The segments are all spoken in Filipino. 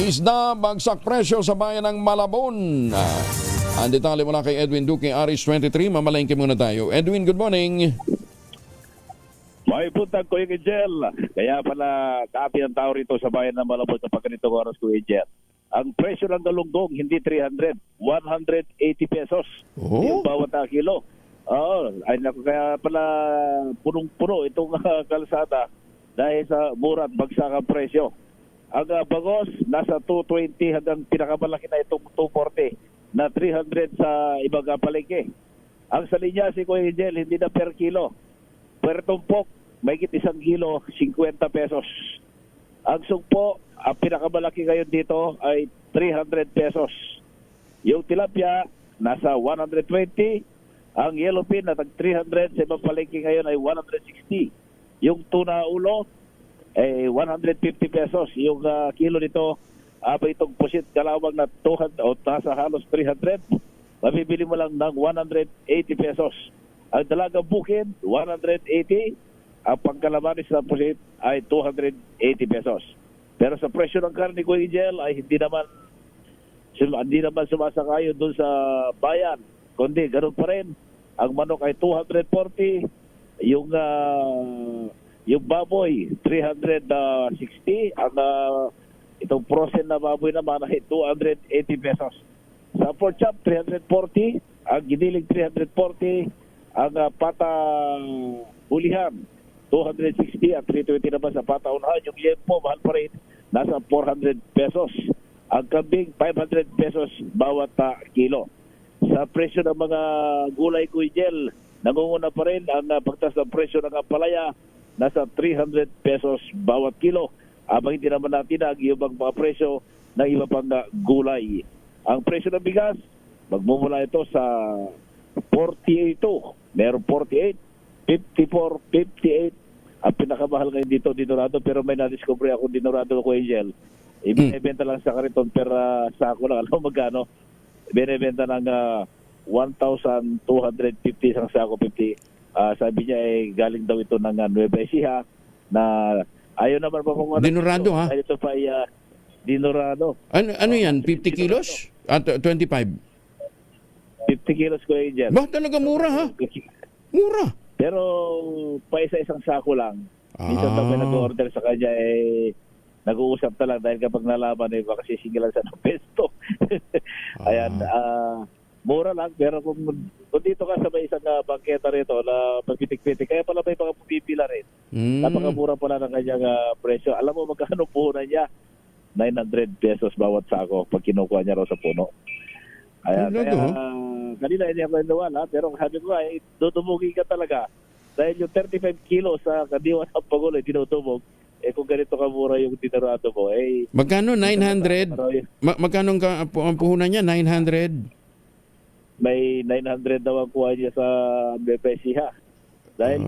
Isda, bagsak presyo sa bayan ng Malabon. Ang detalye mula kay Edwin Duque, Aris 23. Mamalengke muna tayo. Edwin, good morning. May puntag ko yung Angel. Kaya pala kapi ang tao rito sa bayan ng Malabon sa pagganitong oras ko Angel. Ang presyo ng galunggong hindi 300, 180 pesos. Oh? Yung bawat kilo. Ay naku, kaya pala punong-puno itong kalsada dahil sa mura at bagsak ang presyo. Ang bagos, nasa 220 hanggang pinakamalaki na itong 240 na 300 sa ibang palengke. Ang sa linya si Kuya Angel, hindi na per kilo. Per tumpok, may 1 kilo, 50 pesos. Ang sugpo, ang pinakamalaki ngayon dito ay 300 pesos. Yung tilapia, nasa 120. Ang yellowfin na tag 300 sa ibang palengke ngayon ay 160. Yung tuna ulo, 150 pesos. Yung kilo nito, itong pusit kalawang na 200 o nasa halos 300, mabibili mo lang ng 180 pesos. Ang dalagang bukid, 180. Ang pangkalamanis na pusit ay 280 pesos. Pero sa presyo ng karne ko, Angel, ay hindi naman sumasakayo doon sa bayan. Kundi, ganun pa rin. Ang manok ay 240. Yung baboy, 360. Ang itong frozen na baboy naman ay 280 pesos. Sa pork chop, 340. Ang giniling, 340. Ang pata hulihan, 260 at 320 naman sa pata unahan. Yung liempo, mahal pa rin. Nasa 400 pesos. Ang kambing, 500 pesos bawat kilo. Sa presyo ng mga gulay Kuijel, nangunguna pa rin ang pagtaas ng presyo ng ampalaya, nasa 300 pesos bawat kilo. Abang hindi naman natin ang ibang mga presyo ng iba pang gulay. Ang presyo ng bigas, magmumula ito sa 48. Meron 48, 54, 58. Ang pinakamahal ngayon dito, Dinorado, pero may na-discover ako Dinorado ko, Angel. Ibinibenta lang sa kariton per sako lang. Alam mo magkano? Binibenta ng 1,250 isang sako, 50. Sabi niya galing daw ito ng Nueva Ecija na ayaw naman pa kung Dinorado, ha? Ito pa ay Dinorado. Ano yan? 50 kilos? At 25? 50 kilos ko, Angel. Ba, talaga mura, ha? Mura. Pero pa isang sako lang. Minsan daw may nag-order sa kanya nag-uusap na lang dahil kapag nalaman baka sisingilan sa ng pesto. Ayan, mura lang pero kung dito ka sa may isang bangketa rito na pagpitik-pitik, kaya pala may mga pumipila rin. Napakamura pala ng kanyang presyo. Alam mo magkano puhunan niya? 900 pesos bawat sako pag kinukuha niya raw sa puno. Ayan, kaya kanina hindi ako naniwala, pero sabi ko ay dudumugi ka talaga. Dahil yung 35 kilos sa kadiwa ng pagulo, dinudumog. Kung ganito kamura yung Dinorado mo, magkano? 900? Magkano ang puhunan niya? 900? May 900 daw ang kuha niya sa BPSIHA. Dahil,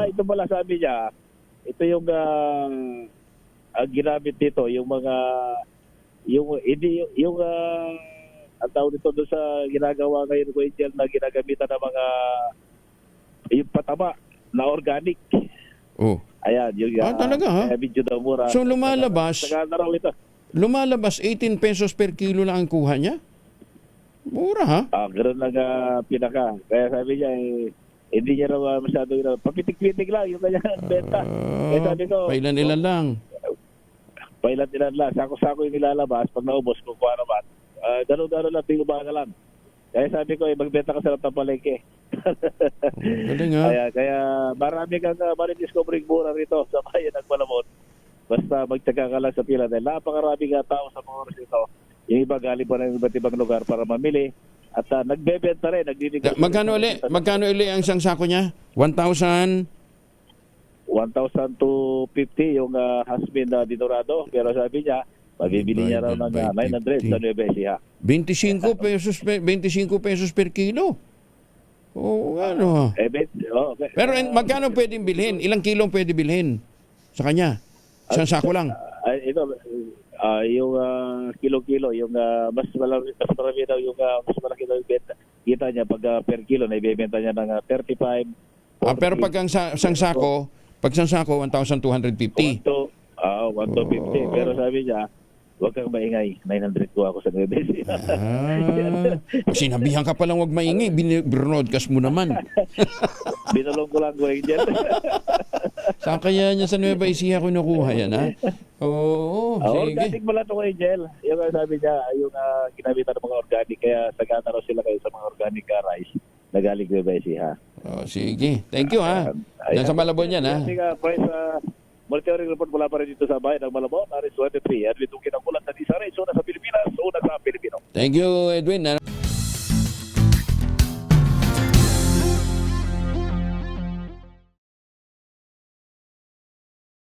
ito pala sabi niya, ito yung ang ginamit dito, yung mga, ang tawag dito doon sa ginagawa ngayon ko, Angel, na ginagamitan ng mga, yung pataba na organic. Oh. Ayan, yung talaga, ha? Medyo daw mura. So lumalabas 18 pesos per kilo lang ang kuha niya? Mura, ha? Ganoon lang pinaka. Kaya sabi niya, hindi niya raw masyado papitik-pitik lang yung kanyang benta. Kaya sabi ko, pailan-ilan lang. Pailan-ilan lang. Sako-sako yung nilalabas. Pag naubos, kukuha naman. Ganoon lang, tingubaga lang. Kaya sabi ko, magbenta ka sa palengke. Galing, ha? Kaya marami kang discovering mura rito sa bayan ng Malabon. Basta magtyaga ka lang sa pila dahil napakarami nga tao sa mga oras ito. Yung iba galing pa ng iba't ibang lugar para mamili. At nagbebenta rin. Magkano uli ang isang sako niya? 1,000? 1,250 yung hasbin na Dinorado. Pero sabi niya, mabibili niya raw ng 900 sa Nueva Ecija. 25 pesos per kilo. Oo, ano. Okay. Pero magkano pwedeng bilhin? Ilang kilong pwede bilhin sa kanya? Isang sako lang. Ito, yung kilo-kilo, yung mas marami daw yung mas malaki daw yung benta. Kita niya pag per kilo na ibebenta niya ng 35. Pero pag ang isang sako, 1,250. 1,250. Pero sabi niya, Huwag kang maingay. 900 ko ako sa Nueva Ecija. Sinabihan ka palang wag maingay, binroadcast mo naman. Binulong ko lang ko, Angel. Saan kaya niya sa Nueva Ecija kinukuha yan, ha? Oo, sige. Organic mo lang ito, Angel. Yung sabi niya, yung ginamitan ng mga organic, kaya sagana raw sila kayo sa mga organic rice na galing Nueva Ecija. Oh, sige. Thank you, ha? Diyan sa Malabon yan, ha? Sige, Price, monitoring report mula pa rin dito sa bayan ng Malabon, Aris 23. Edwin Duque ng Bulan na Disaray, una sa Pilipinas, una sa Pilipino. Thank you, Edwin.